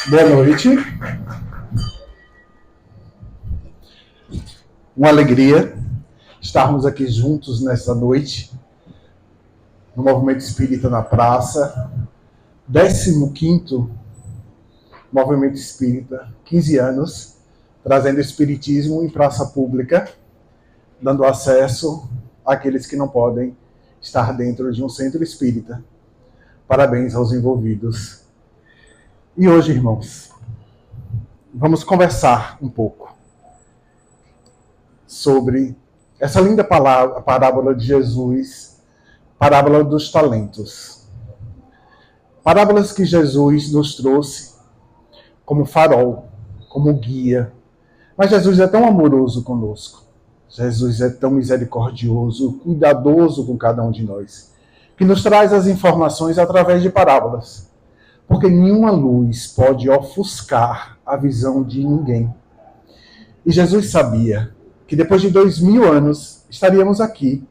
Boa noite. Uma alegria estarmos aqui juntos nessa noite, no Movimento Espírita na Praça, 15º Movimento Espírita, 15 anos, trazendo espiritismo em praça pública, dando acesso àqueles que não podem estar dentro de um centro espírita. Parabéns aos envolvidos. E hoje, irmãos, vamos conversar um pouco sobre essa linda parábola de Jesus, parábola dos talentos. Parábolas que Jesus nos trouxe como farol, como guia. Mas Jesus é tão amoroso conosco. Jesus é tão misericordioso, cuidadoso com cada um de nós, que nos traz as informações através de parábolas. Porque nenhuma luz pode ofuscar a visão de ninguém. E Jesus sabia que depois de 2000 anos estaríamos aqui,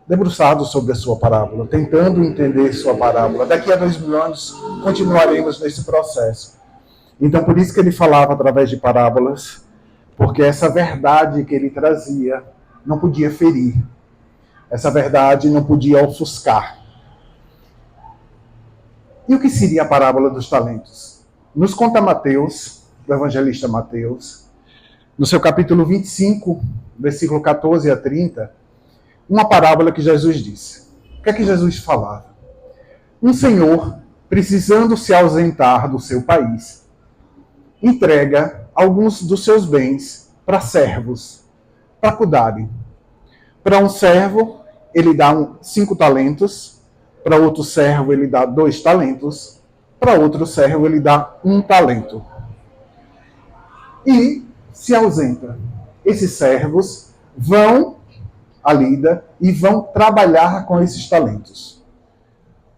debruçados sobre a sua parábola, tentando entender sua parábola. Daqui a 2000 anos continuaremos nesse processo. Então, por isso que ele falava através de parábolas, porque essa verdade que ele trazia não podia ferir. Essa verdade não podia ofuscar. E o que seria a parábola dos talentos? Nos conta Mateus, o evangelista Mateus, no seu capítulo 25, versículo 14 a 30, uma parábola que Jesus disse. O que é que Jesus falava? Um senhor, precisando se ausentar do seu país, entrega alguns dos seus bens para servos, para cuidarem. Para um servo, ele dá 5 talentos, para outro servo ele dá 2 talentos, para outro servo ele dá 1 talento. E se ausenta. Esses servos vão à lida e vão trabalhar com esses talentos.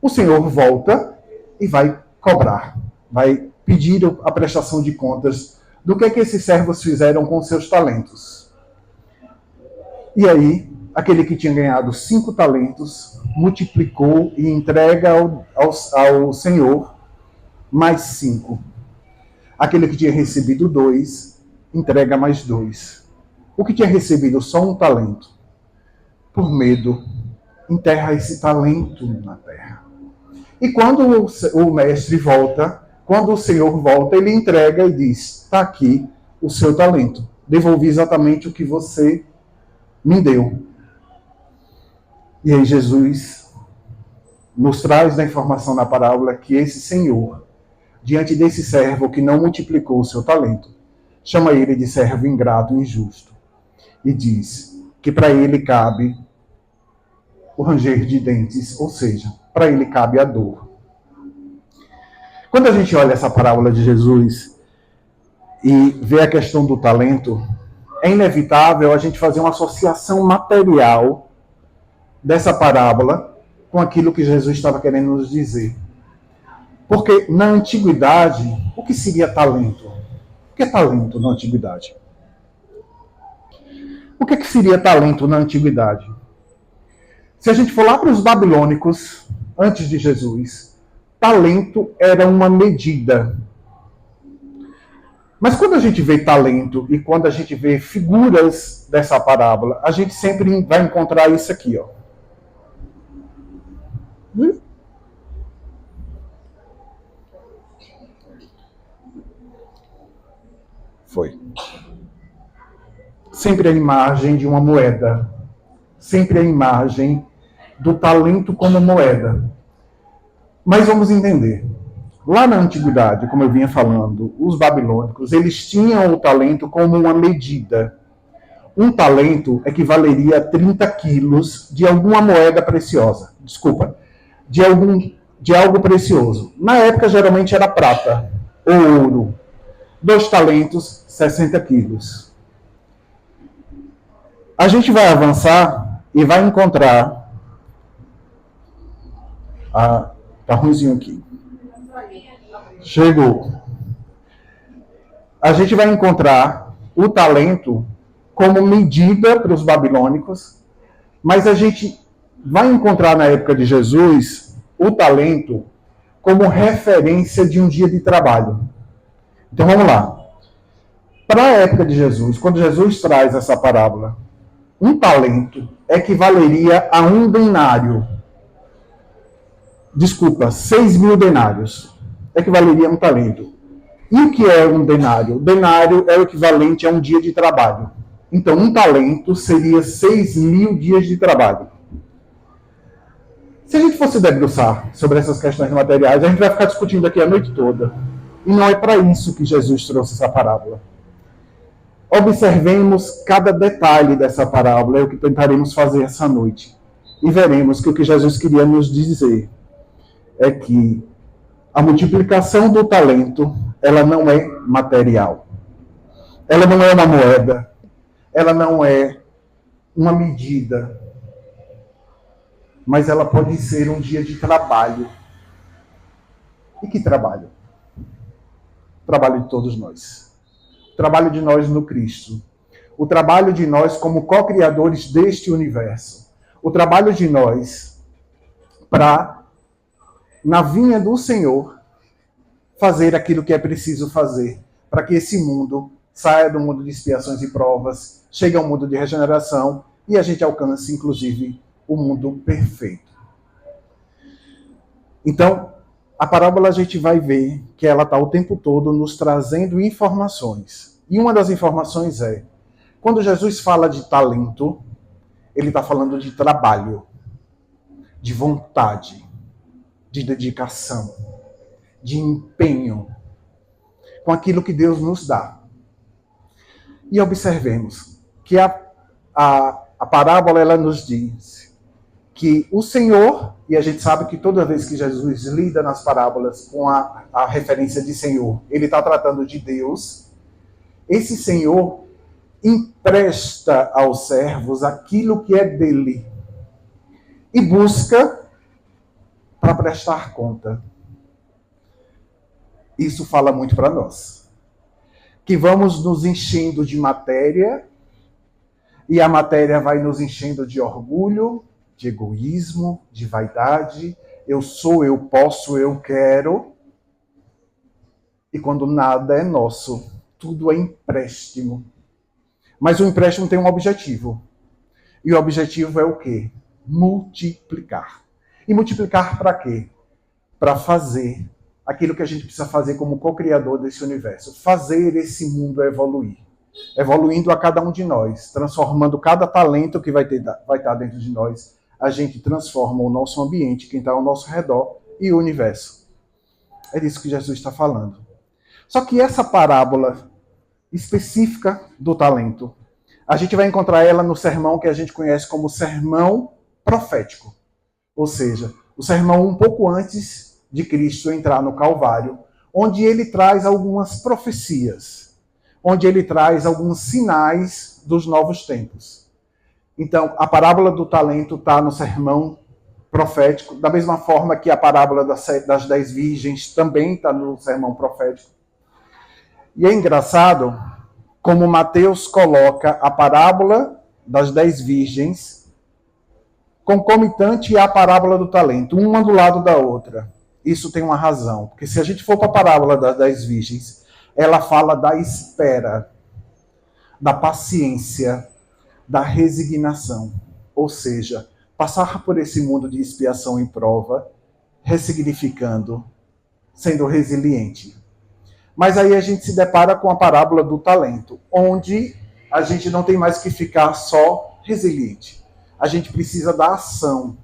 O Senhor volta e vai cobrar, vai pedir a prestação de contas do que esses servos fizeram com seus talentos. E aí, aquele que tinha ganhado 5 talentos, multiplicou e entrega ao Senhor mais 5. Aquele que tinha recebido 2, entrega mais 2. O que tinha recebido só 1 talento, por medo, enterra esse talento na terra. E quando o mestre volta, quando o Senhor volta, ele entrega e diz: está aqui o seu talento. Devolvi exatamente o que você me deu. E aí Jesus nos traz da informação na parábola que esse Senhor, diante desse servo que não multiplicou o seu talento, chama ele de servo ingrato e injusto. E diz que para ele cabe o ranger de dentes, ou seja, para ele cabe a dor. Quando a gente olha essa parábola de Jesus e vê a questão do talento, é inevitável a gente fazer uma associação material dessa parábola com aquilo que Jesus estava querendo nos dizer. Porque na antiguidade, o que seria talento? O que é talento na antiguidade? O que seria talento na antiguidade? Se a gente for lá para os babilônicos, antes de Jesus, talento era uma medida. Mas quando a gente vê talento e quando a gente vê figuras dessa parábola, a gente sempre vai encontrar isso aqui, ó. Foi. Sempre a imagem de uma moeda. Sempre a imagem do talento como moeda. Mas vamos entender. Lá na antiguidade, como eu vinha falando, os babilônicos, eles tinham o talento como uma medida. Um talento equivaleria a 30 quilos de alguma moeda preciosa. Desculpa, de algo precioso. Na época, geralmente era prata ou ouro. 2 talentos, 60 quilos. A gente vai avançar e vai encontrar... tá ruimzinho aqui. Chegou. A gente vai encontrar o talento como medida para os babilônicos, mas a gente vai encontrar na época de Jesus o talento como referência de um dia de trabalho. Então vamos lá. Para a época de Jesus, quando Jesus traz essa parábola, um talento equivaleria a um denário. Desculpa, 6.000 denários. Equivaleria a um talento. E o que é um denário? Denário é o equivalente a um dia de trabalho. Então, um talento seria 6.000 dias de trabalho. Se a gente fosse debruçar sobre essas questões materiais, a gente vai ficar discutindo aqui a noite toda. E não é para isso que Jesus trouxe essa parábola. Observemos cada detalhe dessa parábola, é o que tentaremos fazer essa noite. E veremos que o que Jesus queria nos dizer é que a multiplicação do talento, ela não é material. Ela não é uma moeda. Ela não é uma medida. Mas ela pode ser um dia de trabalho. E que trabalho? O trabalho de todos nós. O trabalho de nós no Cristo. O trabalho de nós como co-criadores deste universo. O trabalho de nós para, na vinha do Senhor, fazer aquilo que é preciso fazer para que esse mundo saia do mundo de expiações e provas, chegue ao mundo de regeneração e a gente alcance, inclusive, o mundo perfeito. Então, a parábola a gente vai ver que ela está o tempo todo nos trazendo informações. E uma das informações é, quando Jesus fala de talento, ele está falando de trabalho, de vontade, de dedicação, de empenho com aquilo que Deus nos dá. E observemos que a parábola ela nos diz que o Senhor, e a gente sabe que toda vez que Jesus lida nas parábolas com a referência de Senhor, ele está tratando de Deus, esse Senhor empresta aos servos aquilo que é dele e busca para prestar conta. Isso fala muito para nós. Que vamos nos enchendo de matéria e a matéria vai nos enchendo de orgulho, de egoísmo, de vaidade. Eu sou, eu posso, eu quero. E quando nada é nosso, tudo é empréstimo. Mas o empréstimo tem um objetivo. E o objetivo é o quê? Multiplicar. E multiplicar para quê? Para fazer aquilo que a gente precisa fazer como co-criador desse universo. Fazer esse mundo evoluir. Evoluindo a cada um de nós, transformando cada talento que vai estar dentro de nós. A gente transforma o nosso ambiente, quem está ao nosso redor e o universo. É disso que Jesus está falando. Só que essa parábola específica do talento, a gente vai encontrar ela no sermão que a gente conhece como sermão profético. Ou seja, o sermão um pouco antes de Cristo entrar no Calvário, onde ele traz algumas profecias, onde ele traz alguns sinais dos novos tempos. Então, a parábola do talento está no sermão profético, da mesma forma que a parábola das 10 virgens também está no sermão profético. E é engraçado como Mateus coloca a parábola das 10 virgens concomitante à parábola do talento, uma do lado da outra. Isso tem uma razão, porque se a gente for para a parábola das 10 virgens, ela fala da espera, da paciência, da resignação. Ou seja, passar por esse mundo de expiação e prova, ressignificando, sendo resiliente. Mas aí a gente se depara com a parábola do talento, onde a gente não tem mais que ficar só resiliente. A gente precisa da ação,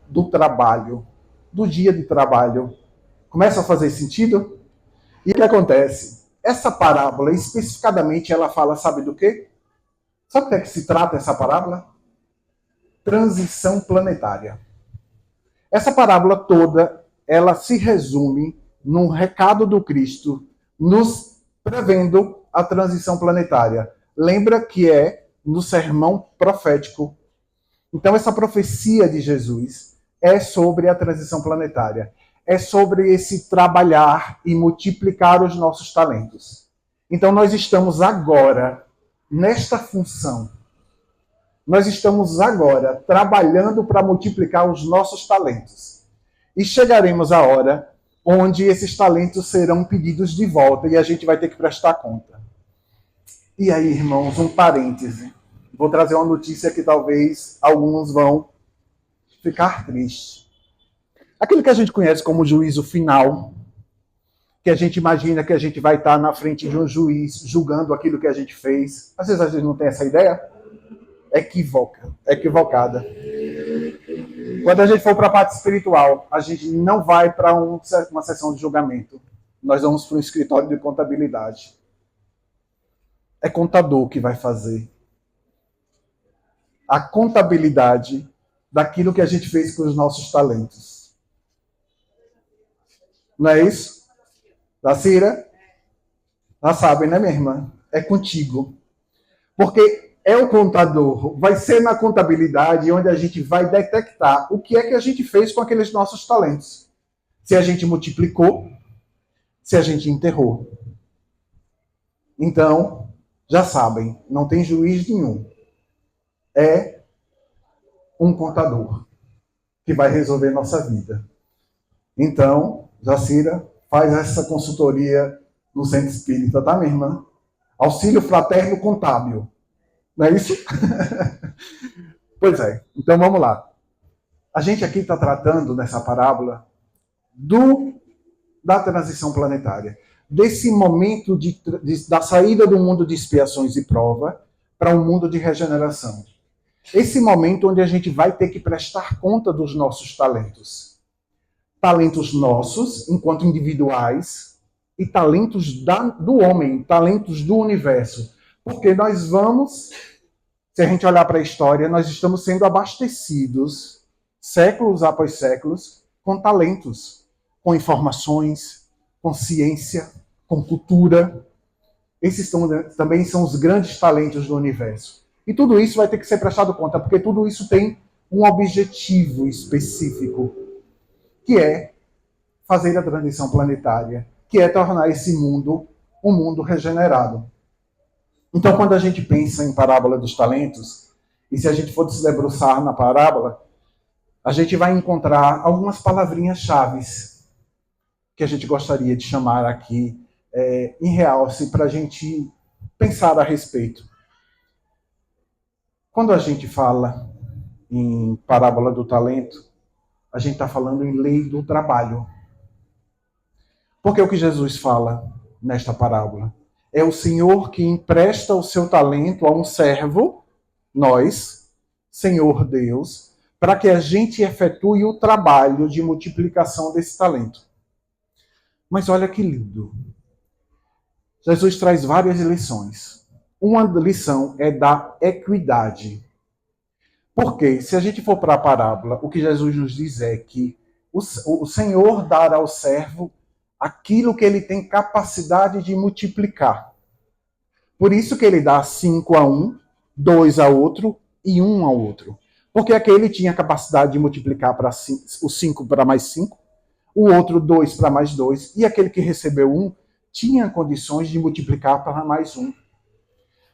do trabalho, do dia de trabalho. Começa a fazer sentido? E o que acontece? Essa parábola, especificadamente, ela fala, sabe do quê? Sabe do que é que se trata essa parábola? Transição planetária. Essa parábola toda, ela se resume num recado do Cristo, nos prevendo a transição planetária. Lembra que é no sermão profético. Então, essa profecia de Jesus é sobre a transição planetária. É sobre esse trabalhar e multiplicar os nossos talentos. Então, nós estamos agora nesta função. Nós estamos agora trabalhando para multiplicar os nossos talentos. E chegaremos a hora onde esses talentos serão pedidos de volta e a gente vai ter que prestar conta. E aí, irmãos, um parêntese. Vou trazer uma notícia que talvez alguns vão ficar tristes. Aquilo que a gente conhece como juízo final, que a gente imagina que a gente vai estar na frente de um juiz julgando aquilo que a gente fez. Às vezes a gente não tem essa ideia. Equivocada. Quando a gente for para a parte espiritual, a gente não vai para uma sessão de julgamento. Nós vamos para um escritório de contabilidade. É contador que vai fazer a contabilidade daquilo que a gente fez com os nossos talentos. Não é isso? Da Cira? Já sabem, né, minha irmã? É contigo. Porque é o contador, vai ser na contabilidade onde a gente vai detectar o que é que a gente fez com aqueles nossos talentos. Se a gente multiplicou, se a gente enterrou. Então, já sabem, não tem juiz nenhum. É um contador que vai resolver nossa vida. Então, Jacira, faz essa consultoria no Centro Espírita, tá, minha irmã? Auxílio Fraterno Contábil. Não é isso? Pois é. Então, vamos lá. A gente aqui está tratando, nessa parábola, da transição planetária. Desse momento da saída do mundo de expiações e prova para um mundo de regeneração. Esse momento onde a gente vai ter que prestar conta dos nossos talentos. Talentos nossos, enquanto individuais, e talentos do homem, talentos do universo. Porque nós vamos, se a gente olhar para a história, nós estamos sendo abastecidos, séculos após séculos, com talentos, com informações, com ciência, com cultura. Esses também são os grandes talentos do universo. E tudo isso vai ter que ser prestado conta, porque tudo isso tem um objetivo específico, que é fazer a transição planetária, que é tornar esse mundo um mundo regenerado. Então, quando a gente pensa em parábola dos talentos, e se a gente for se debruçar na parábola, a gente vai encontrar algumas palavrinhas-chave que a gente gostaria de chamar aqui em realce para a gente pensar a respeito. Quando a gente fala em parábola do talento, a gente está falando em lei do trabalho. Porque o que Jesus fala nesta parábola é o Senhor que empresta o seu talento a um servo, nós, Senhor Deus, para que a gente efetue o trabalho de multiplicação desse talento. Mas olha que lindo. Jesus traz várias lições. Uma lição é da equidade. Porque, se a gente for para a parábola, o que Jesus nos diz é que o Senhor dará ao servo aquilo que ele tem capacidade de multiplicar. Por isso que ele dá 5 a um, 2 a outro e 1 ao outro. Porque aquele tinha capacidade de multiplicar para o 5 para mais 5, o outro 2 para mais 2, e aquele que recebeu 1 tinha condições de multiplicar para mais 1.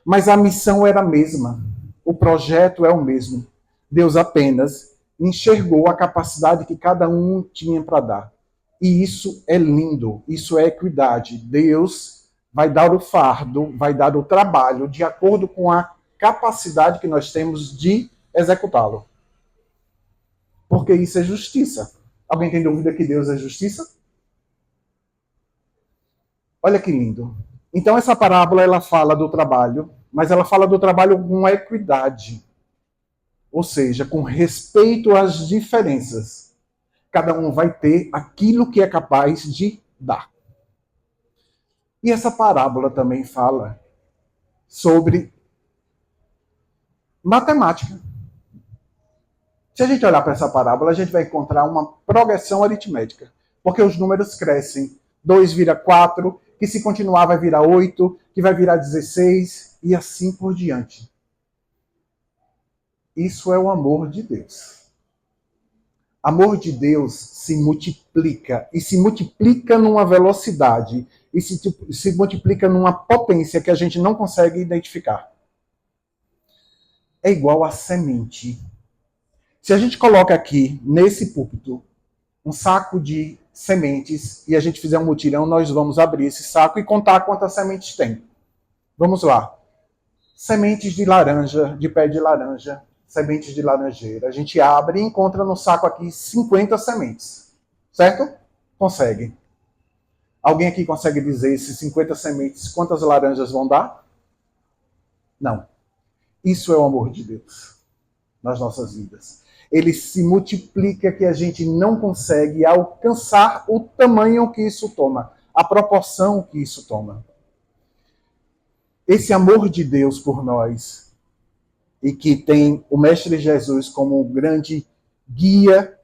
Mas a missão era a mesma, o projeto é o mesmo. Deus apenas enxergou a capacidade que cada um tinha para dar. E isso é lindo, isso é equidade. Deus vai dar o fardo, vai dar o trabalho de acordo com a capacidade que nós temos de executá-lo. Porque isso é justiça. Alguém tem dúvida que Deus é justiça? Olha que lindo. Então essa parábola ela fala do trabalho, mas ela fala do trabalho com equidade. Ou seja, com respeito às diferenças. Cada um vai ter aquilo que é capaz de dar. E essa parábola também fala sobre matemática. Se a gente olhar para essa parábola, a gente vai encontrar uma progressão aritmética. Porque os números crescem. 2 vira 4, que se continuar vai virar 8, que vai virar 16, e assim por diante. Isso é o amor de Deus. Amor de Deus se multiplica, e se multiplica numa velocidade, e se multiplica numa potência que a gente não consegue identificar. É igual a semente. Se a gente coloca aqui, nesse púlpito, um saco de sementes e a gente fizer um mutirão, nós vamos abrir esse saco e contar quantas sementes tem. Vamos lá. Sementes de laranja, de pé de laranja, sementes de laranjeira. A gente abre e encontra no saco aqui 50 sementes. Certo? Consegue. Alguém aqui consegue dizer esses 50 sementes quantas laranjas vão dar? Não. Isso é o amor de Deus nas nossas vidas. Ele se multiplica que a gente não consegue alcançar o tamanho que isso toma, a proporção que isso toma. Esse amor de Deus por nós, e que tem o Mestre Jesus como grande guia,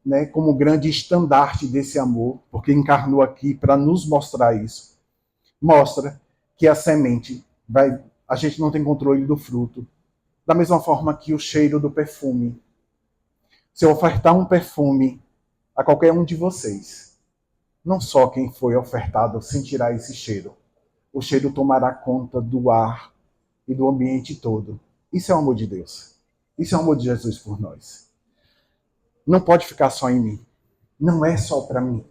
né, como grande estandarte desse amor, porque encarnou aqui para nos mostrar isso, mostra que a semente a gente não tem controle do fruto, da mesma forma que o cheiro do perfume. Se eu ofertar um perfume a qualquer um de vocês, não só quem foi ofertado sentirá esse cheiro. O cheiro tomará conta do ar e do ambiente todo. Isso é o amor de Deus. Isso é o amor de Jesus por nós. Não pode ficar só em mim. Não é só para mim.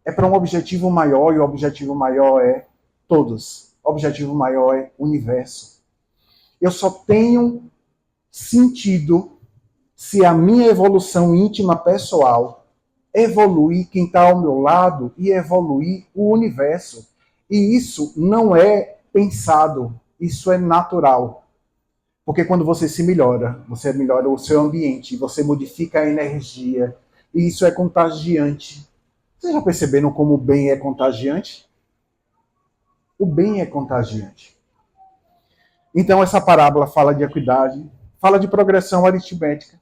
É para um objetivo maior, e o objetivo maior é todos. O objetivo maior é o universo. Eu só tenho sentido se a minha evolução íntima pessoal evoluir quem está ao meu lado e evoluir o universo. E isso não é pensado, isso é natural. Porque quando você se melhora, você melhora o seu ambiente, você modifica a energia, e isso é contagiante. Vocês já perceberam como o bem é contagiante? O bem é contagiante. Então essa parábola fala de equidade, fala de progressão aritmética.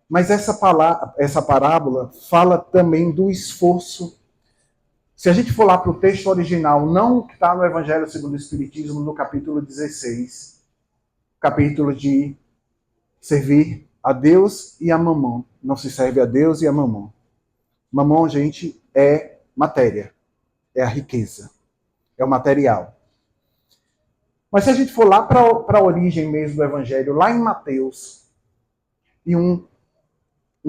Mas essa parábola fala também do esforço. Se a gente for lá para o texto original, não que está no Evangelho segundo o Espiritismo, no capítulo 16, capítulo de servir a Deus e a mamão. Não se serve a Deus e a mamão. Mamão, gente, é matéria, é a riqueza, é o material. Mas se a gente for lá para a origem mesmo do Evangelho, lá em Mateus, e um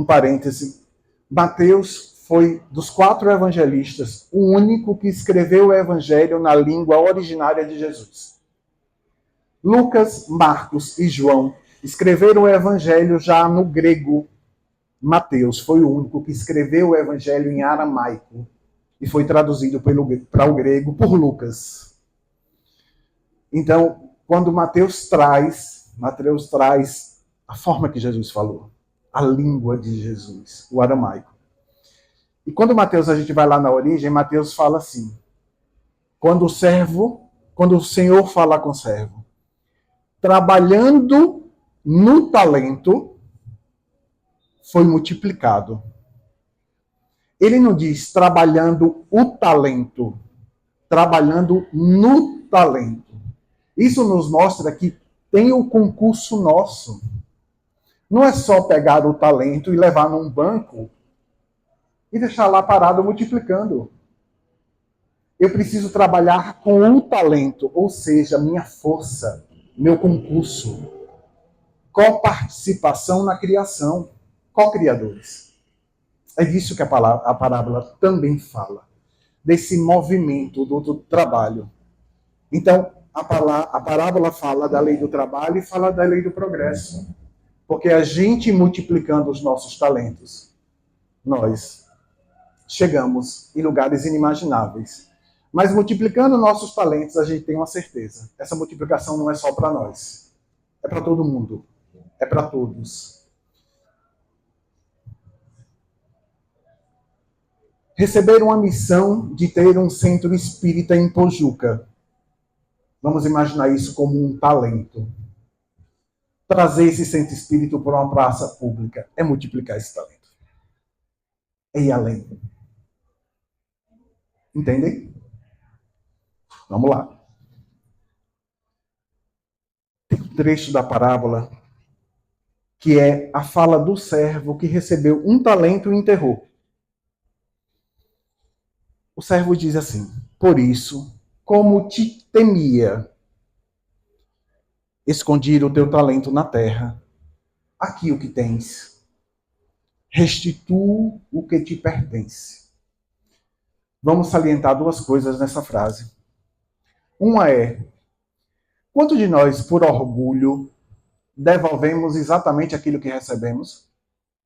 parêntese, Mateus foi, dos 4 evangelistas, o único que escreveu o Evangelho na língua originária de Jesus. Lucas, Marcos e João escreveram o Evangelho já no grego. Mateus foi o único que escreveu o Evangelho em aramaico e foi traduzido para o grego por Lucas. Então, quando Mateus traz a forma que Jesus falou, a língua de Jesus, o aramaico. E quando Mateus, a gente vai lá na origem, Mateus fala assim, quando o Senhor fala com o servo, trabalhando no talento, foi multiplicado. Ele não diz trabalhando o talento, trabalhando no talento. Isso nos mostra que tem o concurso nosso. Não é só pegar o talento e levar num banco e deixar lá parado multiplicando. Eu preciso trabalhar com o talento, ou seja, minha força, meu concurso. Coparticipação na criação. Co-criadores. É disso que a parábola também fala. Desse movimento do trabalho. Então, a parábola fala da lei do trabalho e fala da lei do progresso. Porque a gente multiplicando os nossos talentos, nós chegamos em lugares inimagináveis. Mas multiplicando nossos talentos, a gente tem uma certeza. Essa multiplicação não é só para nós. É para todo mundo. É para todos. Receber uma missão de ter um centro espírita em Pojuca. Vamos imaginar isso como um talento. Trazer esse centro espírita para uma praça pública é multiplicar esse talento. É ir além. Entendem? Vamos lá. Tem um trecho da parábola que é a fala do servo que recebeu um talento e enterrou. O servo diz assim, por isso, como te temia, escondi o teu talento na terra. Aqui o que tens. Restitua o que te pertence. Vamos salientar duas coisas nessa frase. Uma é, quanto de nós, por orgulho, devolvemos exatamente aquilo que recebemos?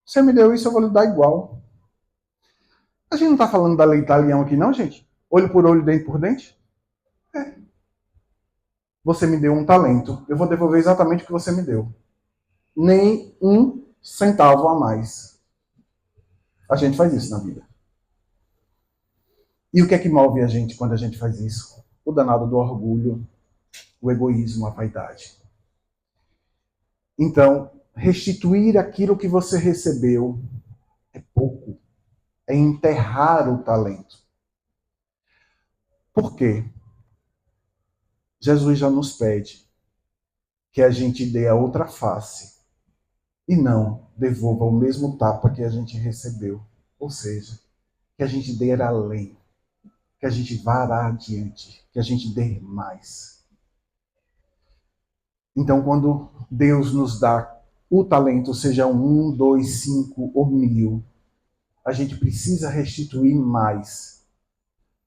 Você me deu isso, eu vou lhe dar igual. A gente não está falando da lei italiana aqui, não, gente? Olho por olho, dente por dente? É. Você me deu um talento, eu vou devolver exatamente o que você me deu. Nem um centavo a mais. A gente faz isso na vida. E o que é que move a gente quando a gente faz isso? O danado do orgulho, o egoísmo, a vaidade. Então, restituir aquilo que você recebeu é pouco. É enterrar o talento. Por quê? Jesus já nos pede que a gente dê a outra face e não devolva o mesmo tapa que a gente recebeu. Ou seja, que a gente dê além, que a gente vá adiante, que a gente dê mais. Então, quando Deus nos dá o talento, seja 1, 2, 5 ou 1000, a gente precisa restituir mais.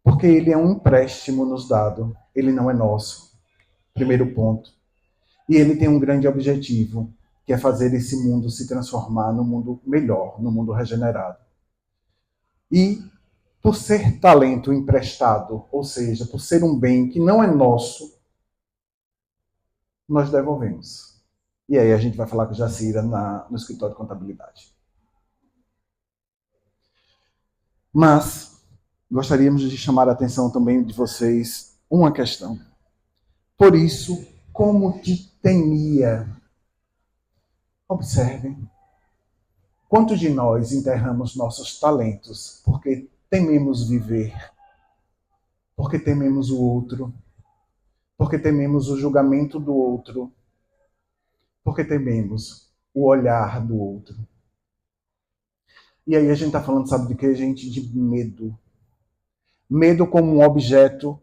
Porque ele é um empréstimo nos dado, ele não é nosso. Primeiro ponto. E ele tem um grande objetivo, que é fazer esse mundo se transformar num mundo melhor, num mundo regenerado. E por ser talento emprestado, ou seja, por ser um bem que não é nosso, nós devolvemos. E aí a gente vai falar com a Jacira no escritório de contabilidade. Mas gostaríamos de chamar a atenção também de vocês uma questão. Por isso, como te temia. Observem. Quantos de nós enterramos nossos talentos porque tememos viver, porque tememos o outro, porque tememos o julgamento do outro, porque tememos o olhar do outro. E aí a gente está falando, sabe de quê, gente? De medo. Medo como um objeto,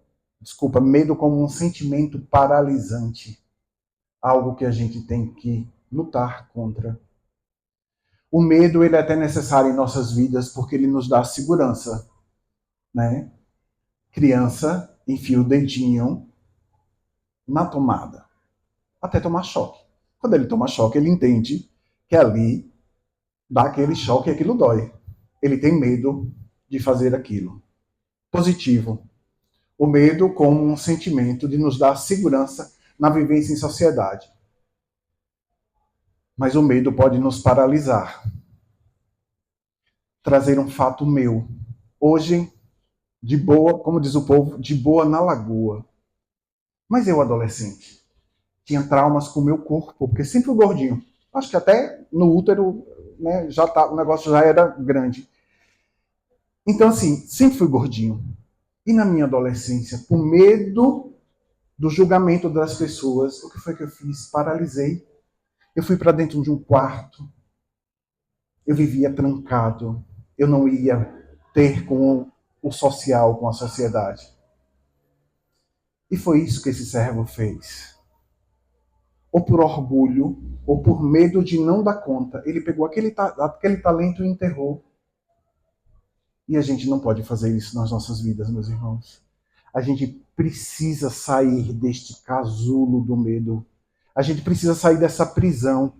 medo como um sentimento paralisante. Algo que a gente tem que lutar contra. O medo, ele é até necessário em nossas vidas porque ele nos dá segurança, né? Criança enfia o dedinho na tomada, até tomar choque. Quando ele toma choque, ele entende que ali dá aquele choque e aquilo dói. Ele tem medo de fazer aquilo. Positivo. O medo como um sentimento de nos dar segurança na vivência em sociedade. Mas o medo pode nos paralisar. Trazer um fato meu. Hoje, de boa, como diz o povo, de boa na lagoa. Mas eu, adolescente, tinha traumas com o meu corpo, porque sempre fui gordinho. Acho que até no útero, né, o negócio já era grande. Então, assim, sempre fui gordinho. E na minha adolescência, por medo do julgamento das pessoas, o que foi que eu fiz? Paralisei. Eu fui para dentro de um quarto. Eu vivia trancado. Eu não ia ter com o social, com a sociedade. E foi isso que esse servo fez. Ou por orgulho, ou por medo de não dar conta, ele pegou aquele talento e enterrou. E a gente não pode fazer isso nas nossas vidas, meus irmãos. A gente precisa sair deste casulo do medo. A gente precisa sair dessa prisão.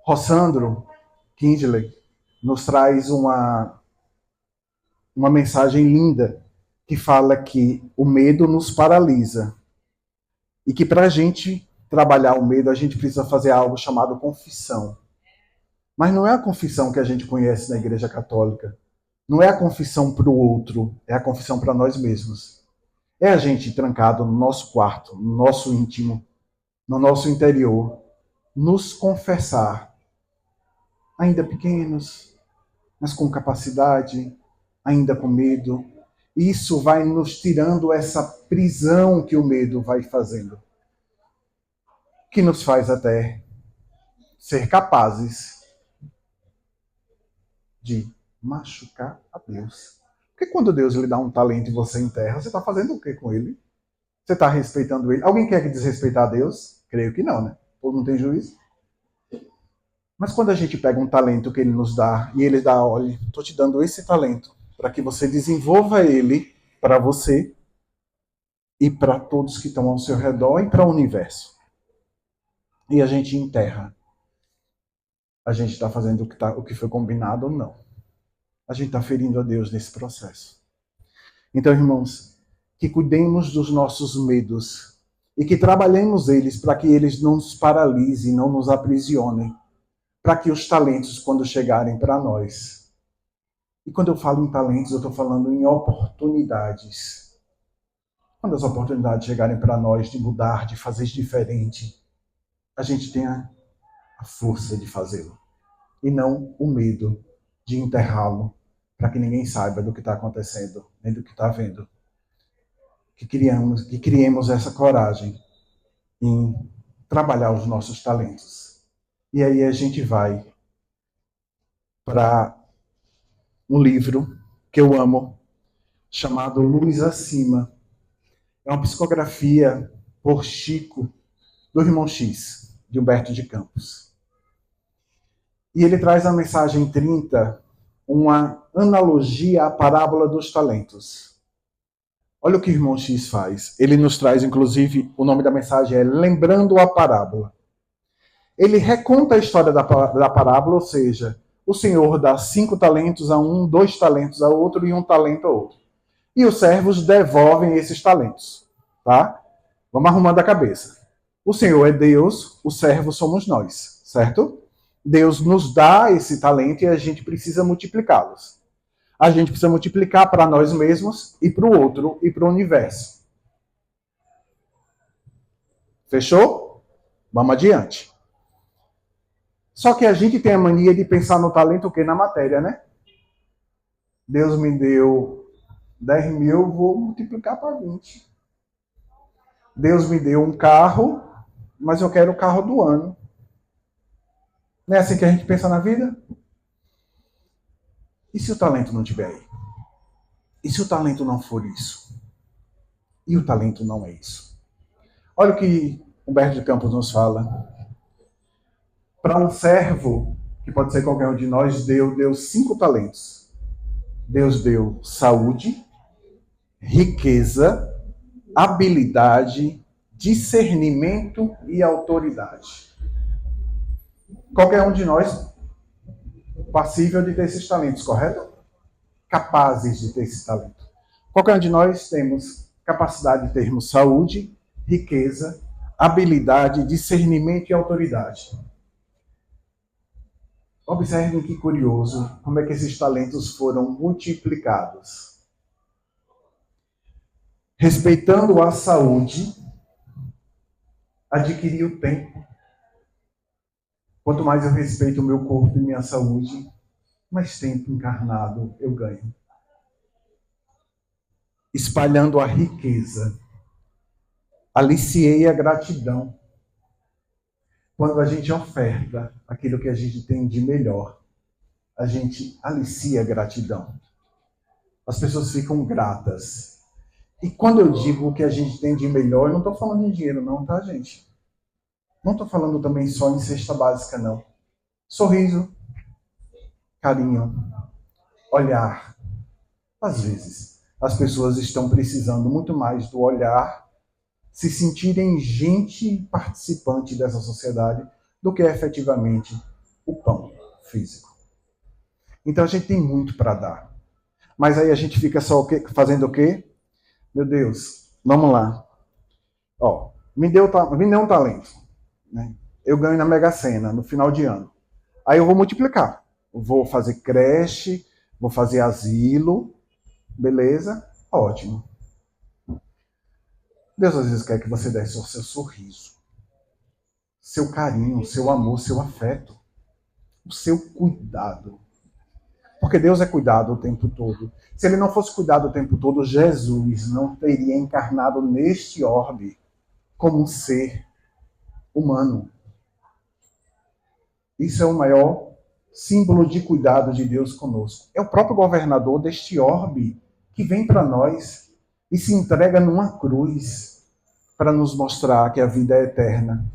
Rossandro Kinsley nos traz uma mensagem linda que fala que o medo nos paralisa e que para a gente trabalhar o medo, a gente precisa fazer algo chamado confissão. Mas não é a confissão que a gente conhece na Igreja Católica. Não é a confissão para o outro, é a confissão para nós mesmos. É a gente trancado no nosso quarto, no nosso íntimo, no nosso interior, nos confessar, ainda pequenos, mas com capacidade, ainda com medo. Isso vai nos tirando essa prisão que o medo vai fazendo, que nos faz até ser capazes de machucar a Deus. Porque quando Deus lhe dá um talento e você enterra, você está fazendo o que com ele? Você está respeitando ele? Alguém quer que desrespeitar a Deus? Creio que não, né? Ou não tem juízo? Mas quando a gente pega um talento que ele nos dá e ele dá, olha, estou te dando esse talento para que você desenvolva ele para você e para todos que estão ao seu redor e para o universo. E a gente enterra. A gente está fazendo o que foi combinado ou não. A gente está ferindo a Deus nesse processo. Então, irmãos, que cuidemos dos nossos medos e que trabalhemos eles para que eles não nos paralisem, não nos aprisionem, para que os talentos, quando chegarem para nós, e quando eu falo em talentos, eu estou falando em oportunidades. Quando as oportunidades chegarem para nós de mudar, de fazer diferente, a gente tenha a força de fazê-lo e não o medo de enterrá-lo para que ninguém saiba do que está acontecendo, nem do que está vendo. Que criemos essa coragem em trabalhar os nossos talentos. E aí a gente vai para um livro que eu amo, chamado Luz Acima. É uma psicografia por Chico, do Irmão X, de Humberto de Campos. E ele traz a mensagem 30, uma analogia à parábola dos talentos. Olha o que o Irmão X faz. Ele nos traz, inclusive, o nome da mensagem é Lembrando a Parábola. Ele reconta a história da parábola, ou seja, o Senhor dá 5 talentos a um, 2 talentos a outro e 1 talento a outro. E os servos devolvem esses talentos. Tá? Vamos arrumando a cabeça. O Senhor é Deus, os servos somos nós, certo? Deus nos dá esse talento e a gente precisa multiplicá-los. A gente precisa multiplicar para nós mesmos e para o outro e para o universo. Fechou? Vamos adiante. Só que a gente tem a mania de pensar no talento o quê? Na matéria, né? Deus me deu 10 mil, vou multiplicar para 20. Deus me deu um carro, mas eu quero o carro do ano. Não é assim que a gente pensa na vida? E se o talento não estiver aí? E se o talento não for isso? E o talento não é isso? Olha o que Humberto de Campos nos fala. Para um servo, que pode ser qualquer um de nós, Deus deu 5 talentos. Deus deu saúde, riqueza, habilidade, discernimento e autoridade. Qualquer um de nós passível de ter esses talentos, correto? Capazes de ter esse talento. Qualquer um de nós temos capacidade de termos saúde, riqueza, habilidade, discernimento e autoridade. Observem que curioso como é que esses talentos foram multiplicados. Respeitando a saúde, adquiri o tempo. Quanto mais eu respeito o meu corpo e minha saúde, mais tempo encarnado eu ganho. Espalhando a riqueza, aliciei a gratidão. Quando a gente oferta aquilo que a gente tem de melhor, a gente alicia a gratidão. As pessoas ficam gratas. E quando eu digo o que a gente tem de melhor, eu não estou falando em dinheiro não, tá, gente? Não estou falando também só em cesta básica, não. Sorriso, carinho, olhar. Às vezes, as pessoas estão precisando muito mais do olhar, se sentirem gente participante dessa sociedade, do que efetivamente o pão físico. Então a gente tem muito para dar. Mas aí a gente fica só fazendo o quê? Meu Deus, vamos lá. Ó, me deu um talento. Né? Eu ganho na Mega Sena no final de ano. Aí eu vou multiplicar. Vou fazer creche, vou fazer asilo, beleza? Ótimo. Deus às vezes quer que você dê o seu sorriso, seu carinho, seu amor, seu afeto, o seu cuidado. Porque Deus é cuidado o tempo todo. Se ele não fosse cuidado o tempo todo, Jesus não teria encarnado neste orbe como um ser humano. Isso é o maior símbolo de cuidado de Deus conosco. É o próprio governador deste orbe que vem para nós e se entrega numa cruz para nos mostrar que a vida é eterna.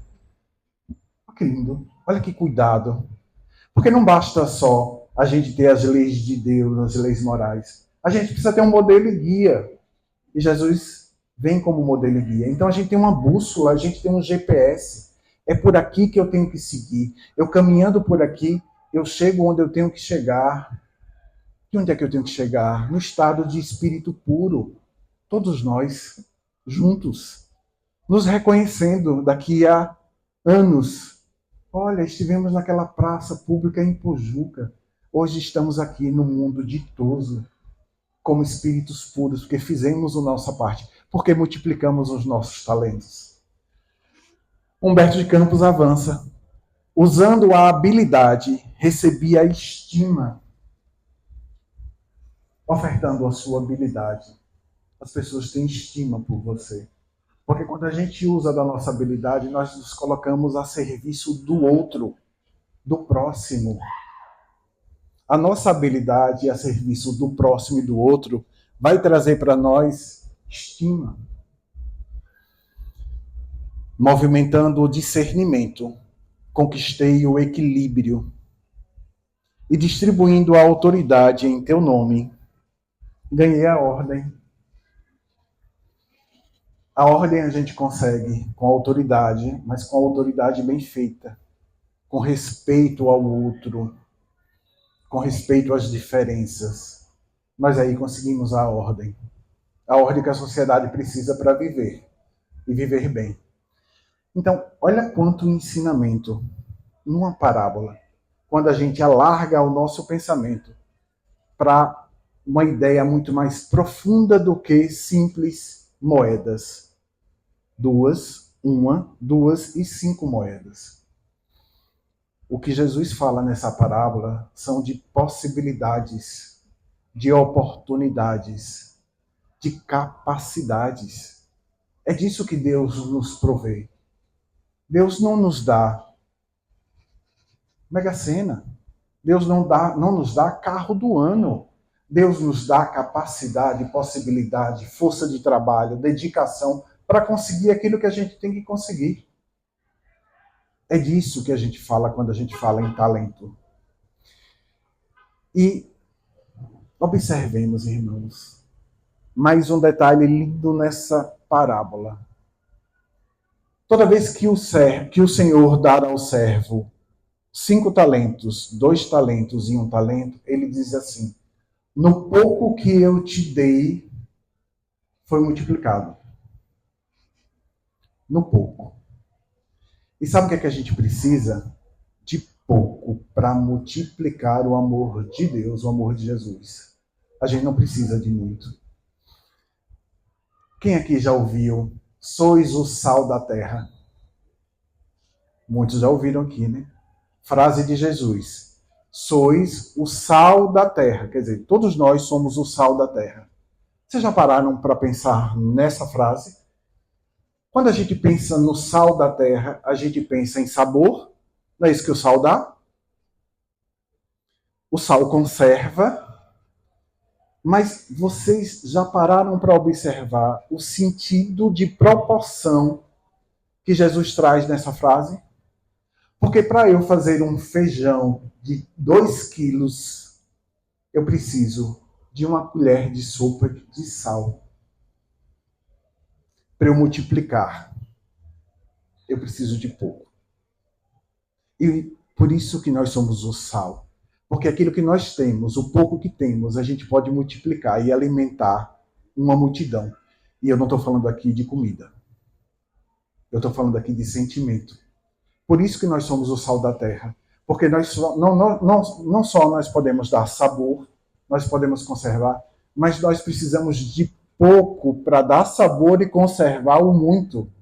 Olha que lindo, olha que cuidado. Porque não basta só a gente ter as leis de Deus, as leis morais. A gente precisa ter um modelo e guia. E Jesus vem como modelo e guia. Então a gente tem uma bússola, a gente tem um GPS. É por aqui que eu tenho que seguir. Eu caminhando por aqui, eu chego onde eu tenho que chegar. E onde é que eu tenho que chegar? No estado de espírito puro. Todos nós, juntos, nos reconhecendo daqui a anos. Olha, estivemos naquela praça pública em Pojuca. Hoje estamos aqui no mundo ditoso, como espíritos puros, porque fizemos a nossa parte, porque multiplicamos os nossos talentos. Humberto de Campos avança. Usando a habilidade, recebia a estima, ofertando a sua habilidade. As pessoas têm estima por você. Porque quando a gente usa da nossa habilidade, nós nos colocamos a serviço do outro, do próximo. A nossa habilidade a serviço do próximo e do outro vai trazer para nós estima. Movimentando o discernimento, conquistei o equilíbrio e distribuindo a autoridade em teu nome, ganhei a ordem. A ordem a gente consegue com autoridade, mas com autoridade bem feita, com respeito ao outro, com respeito às diferenças. Nós aí conseguimos a ordem que a sociedade precisa para viver, e viver bem. Então, olha quanto ensinamento numa parábola, quando a gente alarga o nosso pensamento para uma ideia muito mais profunda do que simples moedas. Uma, duas e 5 moedas. O que Jesus fala nessa parábola são de possibilidades, de oportunidades, de capacidades. É disso que Deus nos provê. Deus não nos dá Mega Sena. Deus não nos dá carro do ano. Deus nos dá capacidade, possibilidade, força de trabalho, dedicação para conseguir aquilo que a gente tem que conseguir. É disso que a gente fala quando a gente fala em talento. E observemos, irmãos, mais um detalhe lindo nessa parábola. Toda vez que o Senhor dar ao servo 5 talentos, 2 talentos e 1 talento, ele diz assim: no pouco que eu te dei, foi multiplicado. No pouco. E sabe o que é que a gente precisa? De pouco para multiplicar o amor de Deus, o amor de Jesus. A gente não precisa de muito. Quem aqui já ouviu? Sois o sal da terra. Muitos já ouviram aqui, né? Frase de Jesus. Sois o sal da terra. Quer dizer, todos nós somos o sal da terra. Vocês já pararam para pensar nessa frase? Quando a gente pensa no sal da terra, a gente pensa em sabor. Não é isso que o sal dá? O sal conserva. Mas vocês já pararam para observar o sentido de proporção que Jesus traz nessa frase? Porque para eu fazer um feijão de 2 quilos, eu preciso de uma colher de sopa de sal. Para eu multiplicar, eu preciso de pouco. E por isso que nós somos o sal. Porque aquilo que nós temos, o pouco que temos, a gente pode multiplicar e alimentar uma multidão. E eu não estou falando aqui de comida. Eu estou falando aqui de sentimento. Por isso que nós somos o sal da terra. Porque não só nós podemos dar sabor, nós podemos conservar, mas nós precisamos de pouco para dar sabor e conservar o muito.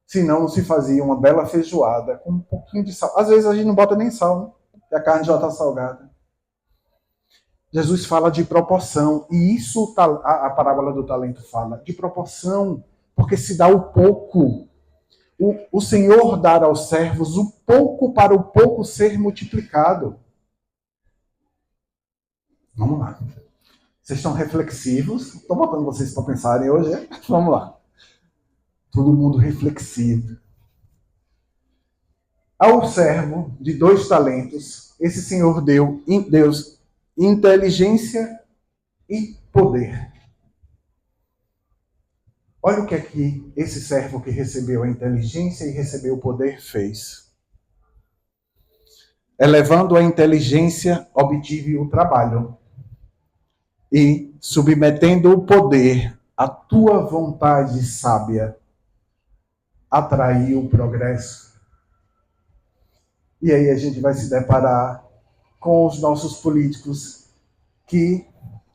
Senão não se fazia uma bela feijoada com um pouquinho de sal. Às vezes a gente não bota nem sal, né? Porque a carne já está salgada. Jesus fala de proporção, e isso a parábola do talento fala, de proporção, porque se dá o pouco. O Senhor dar aos servos o pouco para o pouco ser multiplicado. Vamos lá. Vocês estão reflexivos? Estou botando vocês para pensarem hoje. Vamos lá. Todo mundo reflexivo. Ao servo de 2 talentos, esse Senhor Deus inteligência e poder. Olha o que é que esse servo que recebeu a inteligência e recebeu o poder fez. Elevando a inteligência, obtive o trabalho. E, submetendo o poder à tua vontade sábia, atraiu o progresso. E aí a gente vai se deparar com os nossos políticos que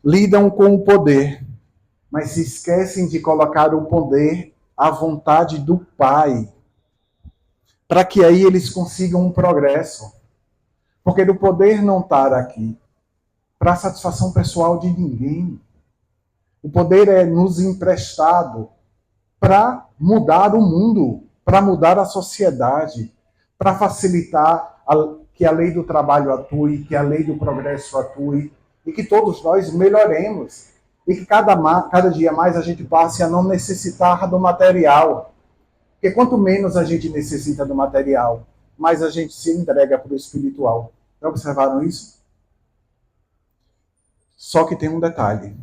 lidam com o poder, mas se esquecem de colocar o poder à vontade do Pai, para que aí eles consigam um progresso. Porque o poder não está aqui para satisfação pessoal de ninguém. O poder é nos emprestado para mudar o mundo, para mudar a sociedade, para facilitar que a lei do trabalho atue, que a lei do progresso atue, e que todos nós melhoremos. E que cada dia mais a gente passe a não necessitar do material. Porque quanto menos a gente necessita do material, mais a gente se entrega para o espiritual. Já observaram isso? Só que tem um detalhe.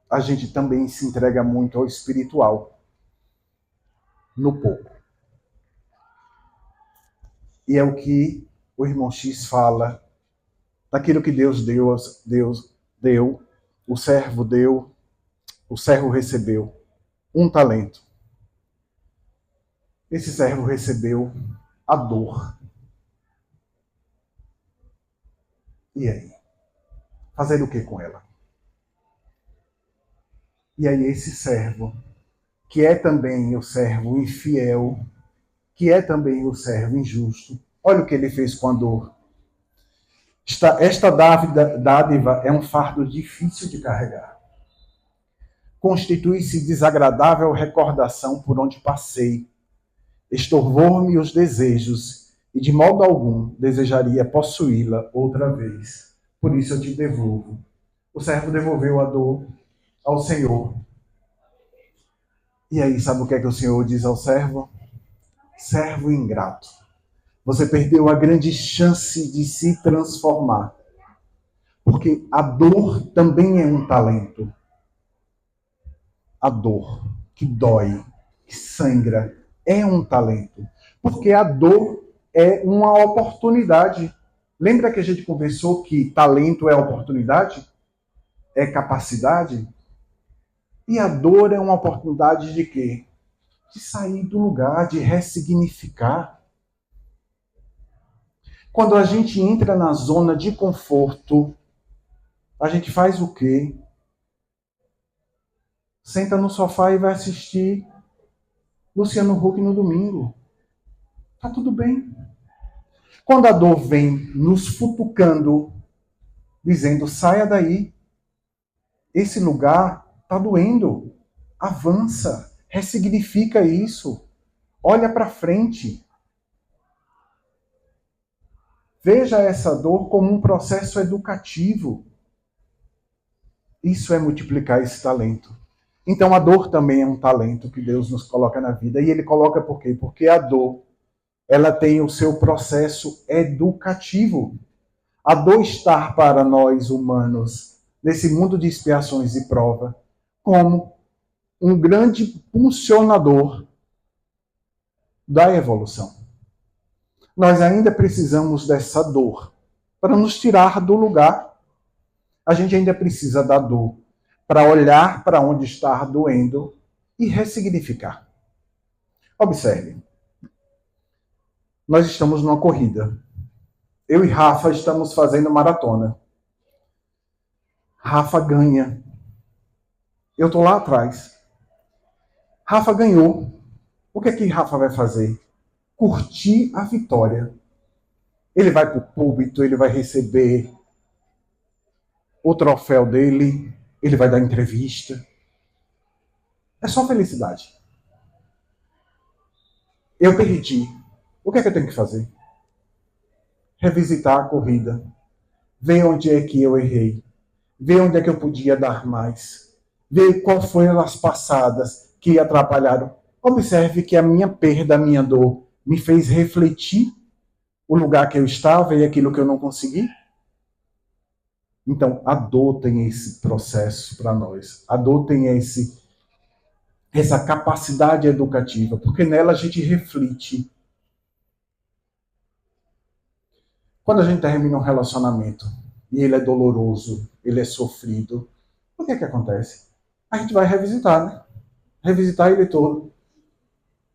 A gente também se entrega muito ao espiritual. No pouco. E é o que o irmão X fala daquilo que Deus deu, o servo recebeu um talento. Esse servo recebeu a dor. E aí? Fazer o que com ela? E aí esse servo, que é também o servo infiel, que é também o servo injusto, olha o que ele fez com a dor. Esta dádiva é um fardo difícil de carregar. Constitui-se desagradável recordação por onde passei. Estorvou-me os desejos, e de modo algum desejaria possuí-la outra vez. Por isso eu te devolvo. O servo devolveu a dor ao Senhor. E aí, sabe o que é que o Senhor diz ao servo? Servo ingrato. Você perdeu a grande chance de se transformar. Porque a dor também é um talento. A dor que dói, que sangra, é um talento. Porque a dor é uma oportunidade. Lembra que a gente conversou que talento é oportunidade? É capacidade? E a dor é uma oportunidade de quê? De sair do lugar, de ressignificar. Quando a gente entra na zona de conforto, a gente faz o quê? Senta no sofá e vai assistir Luciano Huck no domingo. Tá tudo bem. Quando a dor vem nos futucando, dizendo, saia daí. Esse lugar tá doendo. Avança. Ressignifica isso. Olha para frente. Veja essa dor como um processo educativo. Isso é multiplicar esse talento. Então a dor também é um talento que Deus nos coloca na vida. E ele coloca por quê? Porque a dor, ela tem o seu processo educativo. A dor está para nós humanos, nesse mundo de expiações e prova, como um grande funcionador da evolução. Nós ainda precisamos dessa dor para nos tirar do lugar. A gente ainda precisa da dor para olhar para onde está doendo e ressignificar. Observe. Nós estamos numa corrida. Eu e Rafa estamos fazendo maratona. Rafa ganha. Eu estou lá atrás. Rafa ganhou. O que é que Rafa vai fazer? Curtir a vitória. Ele vai para o púlpito, ele vai receber o troféu dele, ele vai dar entrevista. É só felicidade. Eu perdi. O que é que eu tenho que fazer? Revisitar a corrida. Ver onde é que eu errei. Ver onde é que eu podia dar mais. Ver quais foram as passadas que atrapalharam. Observe que a minha perda, a minha dor, me fez refletir o lugar que eu estava e aquilo que eu não consegui? Então, a dor tem esse processo para nós. A dor tem essa capacidade educativa, porque nela a gente reflete. Quando a gente termina um relacionamento e ele é doloroso, ele é sofrido, o que é que acontece? A gente vai revisitar, né? Revisitar ele todo,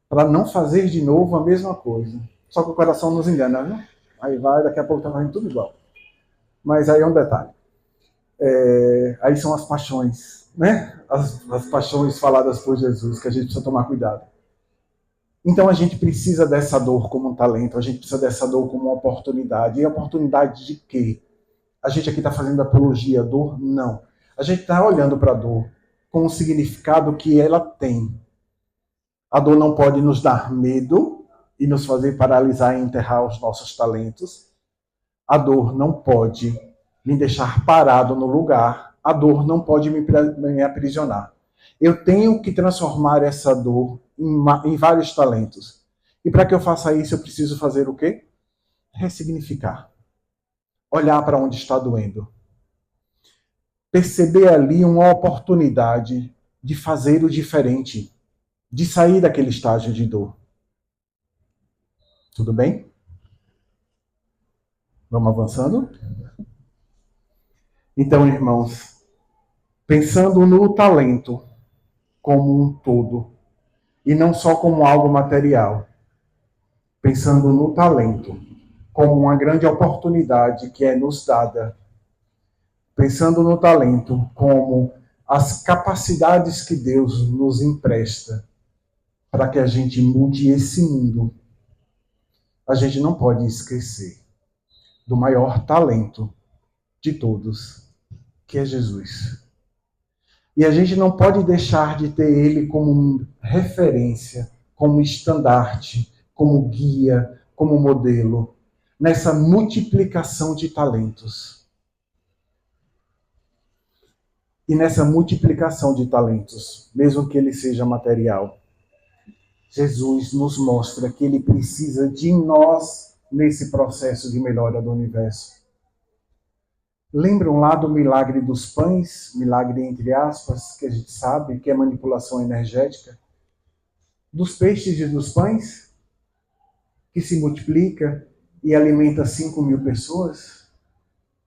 para não fazer de novo a mesma coisa. Só que o coração nos engana, né? Aí vai, daqui a pouco tá fazendo tudo igual. Mas aí é um detalhe. Aí são as paixões, né? As paixões faladas por Jesus, que a gente precisa tomar cuidado. Então a gente precisa dessa dor como um talento, a gente precisa dessa dor como uma oportunidade. E oportunidade de quê? A gente aqui está fazendo apologia à dor? Não. A gente está olhando para a dor com o significado que ela tem. A dor não pode nos dar medo e nos fazer paralisar e enterrar os nossos talentos. A dor não pode me deixar parado no lugar. A dor não pode me aprisionar. Eu tenho que transformar essa dor em vários talentos. E para que eu faça isso, eu preciso fazer o quê? Ressignificar. Olhar para onde está doendo. Perceber ali uma oportunidade de fazer o diferente, de sair daquele estágio de dor. Tudo bem? Vamos avançando? Então, irmãos, pensando no talento como um todo, e não só como algo material, pensando no talento como uma grande oportunidade que é nos dada, pensando no talento como as capacidades que Deus nos empresta para que a gente mude esse mundo, a gente não pode esquecer do maior talento de todos, que é Jesus. E a gente não pode deixar de ter ele como referência, como estandarte, como guia, como modelo, nessa multiplicação de talentos. E nessa multiplicação de talentos, mesmo que ele seja material, Jesus nos mostra que ele precisa de nós nesse processo de melhora do universo. Lembram lá do milagre dos pães, milagre entre aspas, que a gente sabe que é manipulação energética? Dos peixes e dos pães, que se multiplica e alimenta 5.000 pessoas?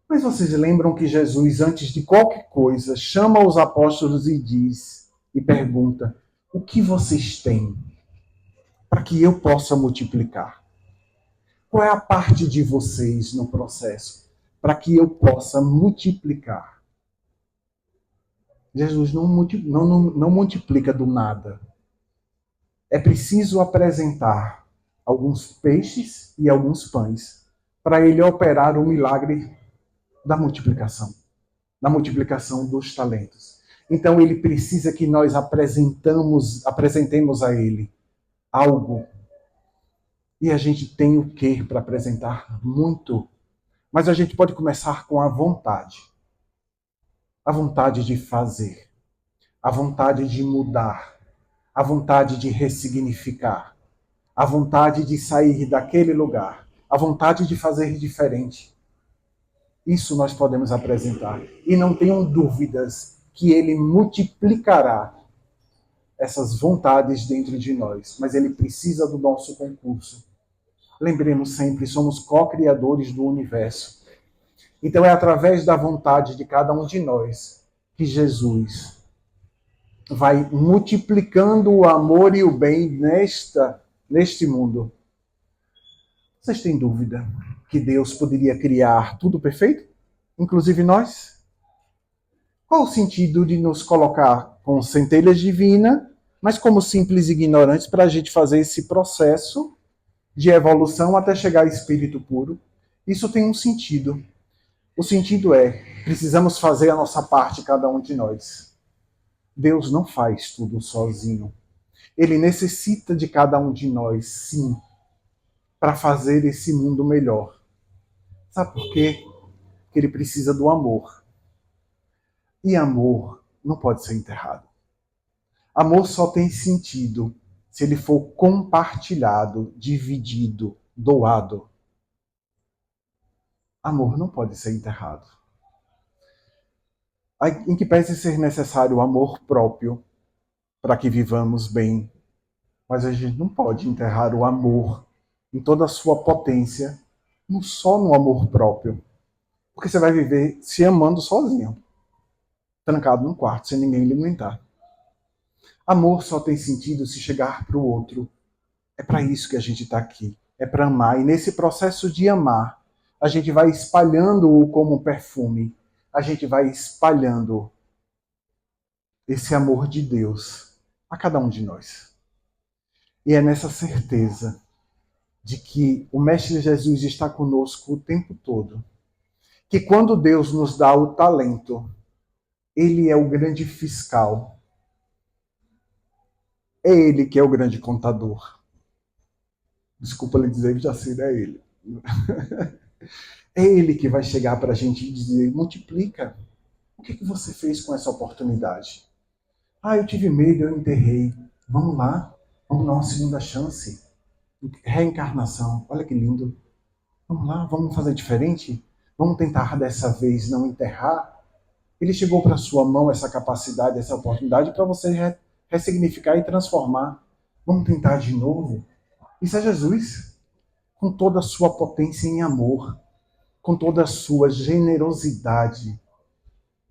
Mas vocês lembram que Jesus, antes de qualquer coisa, chama os apóstolos e diz, e pergunta, o que vocês têm para que eu possa multiplicar? Qual é a parte de vocês no processo para que eu possa multiplicar? Jesus não multiplica do nada. É preciso apresentar alguns peixes e alguns pães para ele operar o milagre da multiplicação dos talentos. Então ele precisa que nós apresentemos a ele algo. E a gente tem o que para apresentar? Muito. Mas a gente pode começar com a vontade. A vontade de fazer. A vontade de mudar. A vontade de ressignificar. A vontade de sair daquele lugar. A vontade de fazer diferente. Isso nós podemos apresentar. E não tenham dúvidas que ele multiplicará essas vontades dentro de nós. Mas ele precisa do nosso concurso. Lembremos sempre, somos co-criadores do universo. Então é através da vontade de cada um de nós que Jesus vai multiplicando o amor e o bem neste mundo. Vocês têm dúvida que Deus poderia criar tudo perfeito? Inclusive nós? Qual o sentido de nos colocar com centelhas divinas, mas como simples ignorantes, para a gente fazer esse processo de evolução até chegar ao espírito puro? Isso tem um sentido. O sentido é, precisamos fazer a nossa parte, cada um de nós. Deus não faz tudo sozinho. Ele necessita de cada um de nós, sim, para fazer esse mundo melhor. Sabe por quê? Porque ele precisa do amor. E amor não pode ser enterrado. Amor só tem sentido se ele for compartilhado, dividido, doado. Amor não pode ser enterrado. Em que pese ser necessário o amor próprio para que vivamos bem, mas a gente não pode enterrar o amor em toda a sua potência, não só no amor próprio, porque você vai viver se amando sozinho, trancado num quarto, sem ninguém lhe aguentar. Amor só tem sentido se chegar para o outro. É para isso que a gente está aqui. É para amar. E nesse processo de amar, a gente vai espalhando-o como perfume. A gente vai espalhando esse amor de Deus a cada um de nós. E é nessa certeza de que o Mestre Jesus está conosco o tempo todo. Que quando Deus nos dá o talento, Ele é o grande fiscal. É Ele que é o grande contador. Desculpa lhe dizer, Jacir, é Ele. É Ele que vai chegar para a gente e dizer, multiplica. O que você fez com essa oportunidade? Ah, eu tive medo, eu enterrei. Vamos lá, vamos dar uma segunda chance. Reencarnação, olha que lindo. Vamos lá, vamos fazer diferente? Vamos tentar dessa vez não enterrar? Ele chegou para sua mão essa capacidade, essa oportunidade para você ressignificar e transformar. Vamos tentar de novo? Isso é Jesus, com toda a sua potência em amor, com toda a sua generosidade,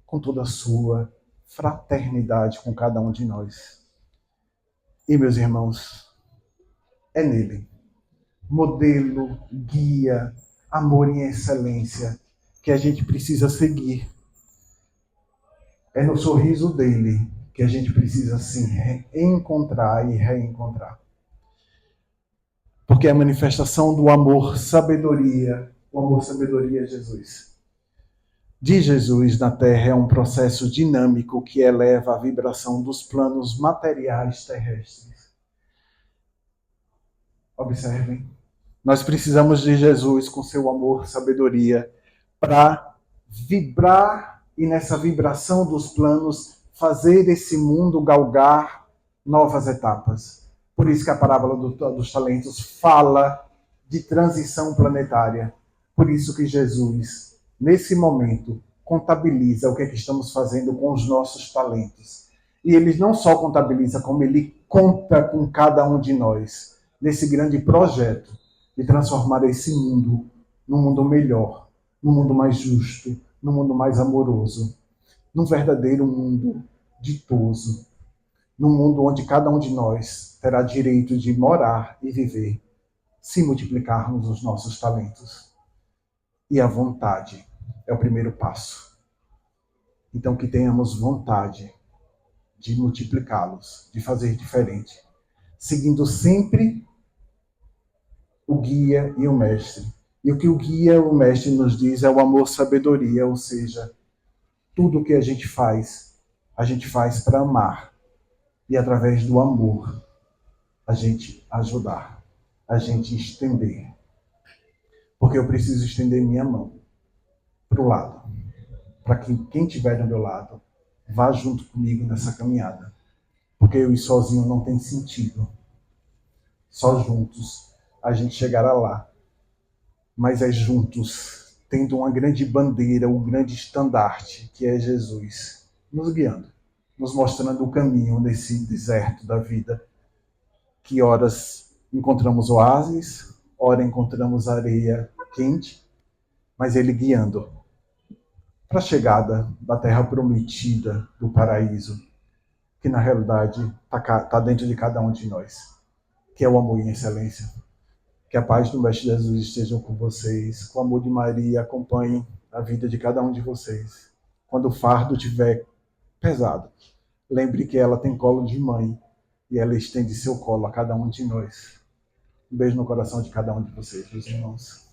com toda a sua fraternidade com cada um de nós. E, meus irmãos, é nele, modelo, guia, amor em excelência, que a gente precisa seguir. É no sorriso dele que a gente precisa se encontrar e reencontrar. Porque é a manifestação do amor, sabedoria, o amor, sabedoria é Jesus. De Jesus na Terra é um processo dinâmico que eleva a vibração dos planos materiais terrestres. Observem. Nós precisamos de Jesus com seu amor, sabedoria, para vibrar e nessa vibração dos planos fazer esse mundo galgar novas etapas. Por isso que a parábola dos talentos fala de transição planetária. Por isso que Jesus, nesse momento, contabiliza o que é que estamos fazendo com os nossos talentos. E ele não só contabiliza, como ele conta com cada um de nós nesse grande projeto de transformar esse mundo num mundo melhor, num mundo mais justo, num mundo mais amoroso, num verdadeiro mundo ditoso, num mundo onde cada um de nós terá direito de morar e viver, se multiplicarmos os nossos talentos. E a vontade é o primeiro passo. Então, que tenhamos vontade de multiplicá-los, de fazer diferente, seguindo sempre o guia e o mestre. E o que o guia e o mestre nos diz é o amor, sabedoria, ou seja, tudo o que a gente faz para amar. E através do amor, a gente ajudar, a gente estender. Porque eu preciso estender minha mão para o lado, para que quem estiver do meu lado vá junto comigo nessa caminhada. Porque eu ir sozinho não tem sentido. Só juntos a gente chegará lá. Mas é juntos, tendo uma grande bandeira, um grande estandarte, que é Jesus, nos guiando, nos mostrando o caminho nesse deserto da vida, que horas encontramos oásis, ora encontramos areia quente, mas ele guiando para a chegada da terra prometida, do paraíso, que na realidade está dentro de cada um de nós, que é o amor em excelência. Que a paz do Mestre Jesus esteja com vocês, com o amor de Maria, acompanhe a vida de cada um de vocês. Quando o fardo estiver pesado, lembre que ela tem colo de mãe e ela estende seu colo a cada um de nós. Um beijo no coração de cada um de vocês, meus irmãos.